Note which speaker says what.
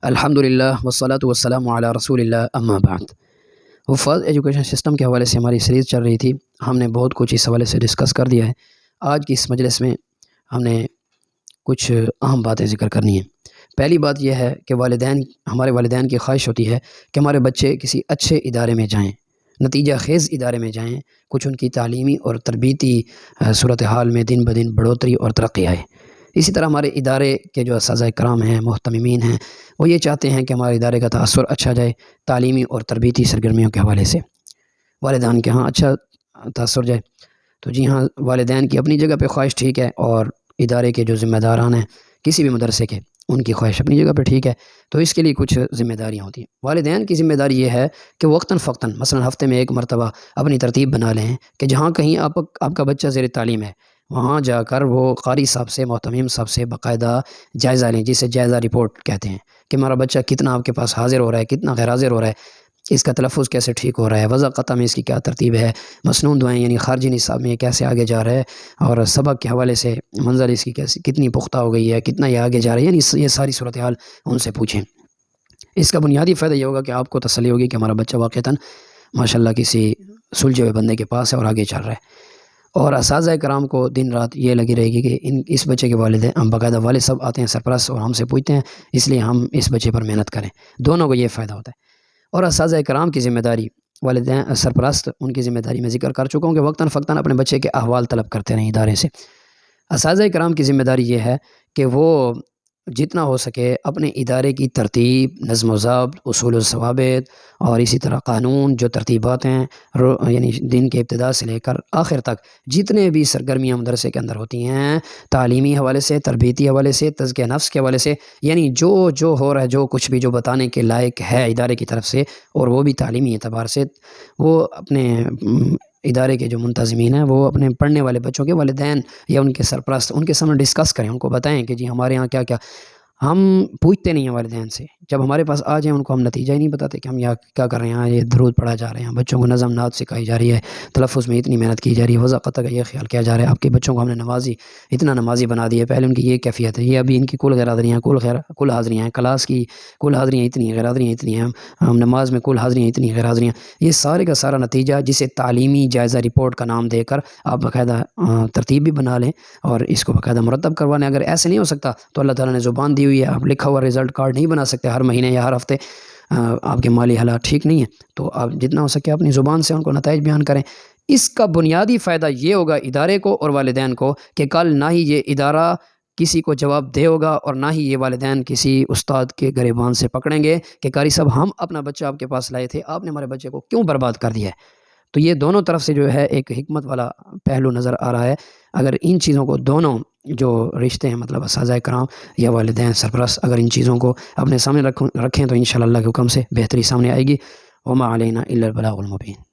Speaker 1: الحمدللہ والصلاة والسلام علی رسول اللہ اما بعد۔ حفاظ ایجوکیشن سسٹم کے حوالے سے ہماری سیریز چل رہی تھی، ہم نے بہت کچھ اس حوالے سے ڈسکس کر دیا ہے۔ آج کی اس مجلس میں ہم نے کچھ اہم باتیں ذکر کرنی ہیں۔ پہلی بات یہ ہے کہ ہمارے والدین کی خواہش ہوتی ہے کہ ہمارے بچے کسی اچھے ادارے میں جائیں، نتیجہ خیز ادارے میں جائیں، کچھ ان کی تعلیمی اور تربیتی صورتحال میں دن بدن بڑھوتری اور ترقی آئے۔ اسی طرح ہمارے ادارے کے جو اساتذہ کرام ہیں، محتممین ہیں، وہ یہ چاہتے ہیں کہ ہمارے ادارے کا تاثر اچھا جائے، تعلیمی اور تربیتی سرگرمیوں کے حوالے سے والدین کے ہاں اچھا تاثر جائے۔ تو جی ہاں، والدین کی اپنی جگہ پہ خواہش ٹھیک ہے، اور ادارے کے جو ذمہ داران ہیں کسی بھی مدرسے کے، ان کی خواہش اپنی جگہ پہ ٹھیک ہے۔ تو اس کے لیے کچھ ذمہ داریاں ہوتی ہیں۔ والدین کی ذمہ داری یہ ہے کہ وقتاً فوقتاً، مثلاً ہفتے میں ایک مرتبہ اپنی ترتیب بنا لیں کہ جہاں کہیں آپ کا بچہ زیر تعلیم ہے، وہاں جا کر وہ قاری صاحب سے، محتمم صاحب سے باقاعدہ جائزہ لیں، جسے جائزہ رپورٹ کہتے ہیں، کہ ہمارا بچہ کتنا آپ کے پاس حاضر ہو رہا ہے، کتنا غیر حاضر ہو رہا ہے، اس کا تلفظ کیسے ٹھیک ہو رہا ہے، وضع قطع میں اس کی کیا ترتیب ہے، مسنون دعائیں یعنی خارجی نصاب میں یہ کیسے آگے جا رہا ہے، اور سبق کے حوالے سے منزل اس کی کتنی پختہ ہو گئی ہے، کتنا یہ آگے جا رہا ہے، یعنی یہ ساری صورتحال ان سے پوچھیں۔ اس کا بنیادی فائدہ یہ ہوگا کہ آپ کو تسلی ہوگی کہ ہمارا بچہ واقعتاً ماشاءاللہ کسی سلجھے ہوئے بندے کے پاس ہے اور آگے چل رہا ہے۔ اور اساتذہ کرام کو دن رات یہ لگی رہے گی کہ اس بچے کے والدین، ہم باقاعدہ والد صاحب آتے ہیں سرپرست اور ہم سے پوچھتے ہیں، اس لیے ہم اس بچے پر محنت کریں، دونوں کو یہ فائدہ ہوتا ہے۔ اور اساتذہ کرام کی ذمہ داری، والدین سرپرست ان کی ذمہ داری میں ذکر کر چکا ہوں کہ وقتاً فوقتاً اپنے بچے کے احوال طلب کرتے رہیں ادارے سے۔ اساتذہ کرام کی ذمہ داری یہ ہے کہ وہ جتنا ہو سکے اپنے ادارے کی ترتیب، نظم و ضبط، اصول و ضوابط، اور اسی طرح قانون، جو ترتیبات ہیں یعنی دن کے ابتدا سے لے کر آخر تک جتنے بھی سرگرمیاں مدرسے کے اندر ہوتی ہیں، تعلیمی حوالے سے، تربیتی حوالے سے، تزکیہ نفس کے حوالے سے، یعنی جو ہو رہا ہے، جو کچھ بھی جو بتانے کے لائق ہے ادارے کی طرف سے، اور وہ بھی تعلیمی اعتبار سے، وہ اپنے ادارے کے جو منتظمین ہیں، وہ اپنے پڑھنے والے بچوں کے والدین یا ان کے سرپرست ان کے سامنے ڈسکس کریں، ان کو بتائیں کہ جی ہمارے یہاں کیا کیا۔ ہم پوچھتے نہیں ہیں والدین سے، جب ہمارے پاس آ جائیں ان کو ہم نتیجہ ہی نہیں بتاتے کہ ہم یہاں کیا کر رہے ہیں۔ یہاں یہ درود پڑھا جا رہے ہیں، بچوں کو نظم نعت سکھائی جا رہی ہے، تلفظ میں اتنی محنت کی جا رہی ہے، وضع قطع کا یہ خیال کیا جا رہا ہے، آپ کے بچوں کو ہم نے اتنا نمازی بنا دیا ہے، پہلے ان کی یہ کیفیت ہے، یہ ابھی ان کی کل غیرحاضریاں کل حاضریاں ہیں، کلاس کی کل حاضریاں اتنی، غیر حاضریاں اتنی ہیں، ہم نماز میں کل حاضریاں اتنی، غیر حاضریاں، یہ سارے کا سارا نتیجہ جسے تعلیمی جائزہ رپورٹ کا نام دے کر آپ باقاعدہ ترتیب بھی بنا لیں اور اس کو باقاعدہ مرتب کروا لیں۔ اگر ایسے نہیں ہو سکتا تو اللہ تعالیٰ نے زبان دی ہوئی ہے، آپ لکھا ہوا رزلٹ کارڈ نہیں بنا سکتے ہر مہینے یا ہر ہفتے، آپ کے مالی حالات ٹھیک نہیں ہیں، تو آپ جتنا ہو سکے اپنی زبان سے ان کو نتائج بیان کریں۔ اس کا بنیادی فائدہ یہ ہوگا ادارے کو اور والدین کو کہ کل نہ ہی یہ ادارہ کسی کو جواب دے ہوگا، اور نہ ہی یہ والدین کسی استاد کے گریبان سے پکڑیں گے کہ قاری صاحب ہم اپنا بچہ آپ کے پاس لائے تھے، آپ نے ہمارے بچے کو کیوں برباد کر دیا ہے۔ تو یہ دونوں طرف سے جو ہے ایک حکمت والا پہلو نظر آ رہا ہے۔ اگر ان چیزوں کو دونوں جو رشتے ہیں، مطلب اساتذہ کرام یا والدین سرپرست، اگر ان چیزوں کو اپنے سامنے رکھیں تو انشاءاللہ اللہ کے حکم سے بہتری سامنے آئے گی۔ وما علینا الا البلاغ المبین۔